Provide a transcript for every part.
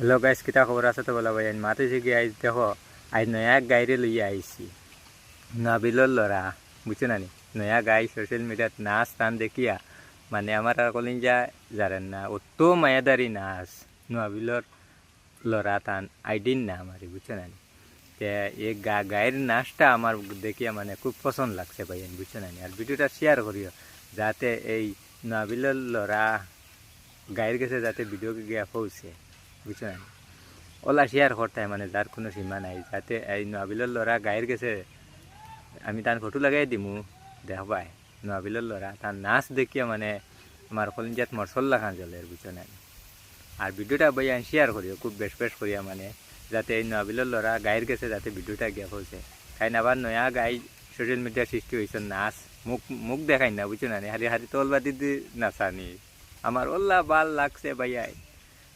Hello guys, কিতা খবর আছে তো বলা ভাই? মাতে গিয়ে আইস দেখো, আজ নয়া গাইরে লইয়া আইছি নাবিলর লড়া, বুঝছো না নি? নয়া গাই সোশ্যাল মিডিয়াত নাচ টান দেখিয়া মানে আমার আর কলিঞ্জা জানেন না, অত মায়াদারি নাচ নাবিলর লড়া টান আইডিন না আমারই, বুঝছো না নি? তে এই গায়ের নাচটা আমার দেখিয়া মানে খুব পছন্দ লাগছে ভাই, বুঝছো না নি? আর ভিডিওটা শেয়ার করিও যাতে এই নাবিলর লড়া গায়ের গেছে যাতে ভিডিও গিয়া পৌঁছে, বুঝছো না? ওলা শেয়ার করতে মানে যার কোনো সীমা নাই, যাতে এই নাবিলের লড়া গায়ের গেছে আমি তার ফটো লাগাই দিমু দেখবাই। নাবিলের লড়া তার নাচ দেখিয়া মানে আমার কলিজাত মরসল্লা খান জ্বলে, বুঝছো না? আর ভিডিওটা বইয়া শেয়ার করিও খুব বেশ বেশ করিয়া, মানে যাতে এই নাবিলের লড়া গায়ের গেছে যাতে ভিডিওটা গিয়া পৌঁছে। কারণ আবার নয়া গাই সোশ্যাল মিডিয়ার সৃষ্টি হয়েছে, নাচ মুখ মুখ দেখাই না, বুঝছো না? হারি হারি তলবাদি দি নাচানি আমার ওল্লা ভাল লাগছে ভাইয়াই,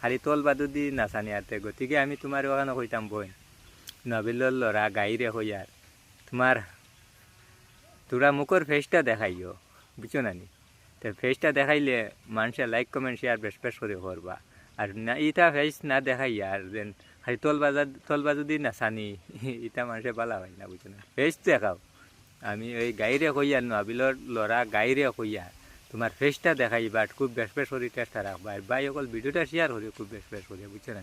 হারি তলবাদু দি নাচানি আতে। গতিকে আমি তোমার ওখানে কইতাম বই, নবিলর লড়া গাইরে হইয়ার তোমার তোরা মুখর ফেসটা দেখাইও, বুঝছো না নি? তো ফেসটা দেখাইলে মানুষের লাইক কমেন্ট শেয়ার বেশ বেশ করে করবা। আর না ইটা ফেস না দেখাইয়া আর দেন খালি তলবা যদি নাচানি ইটা মানুষের বালা হয় না, বুঝছো না? ফেস দেখাও। আমি ওই গাইরে কইয়ার নবিলর লড়া গাইরে কইয়ার তোমার ফেসটা দেখাইবা, খুব বেশ বেশ করে চেষ্টা রাখবা। আর ভাই অকল ভিডিওটা শেয়ার করিও খুব বেশ বেশ করে, বুঝছো না?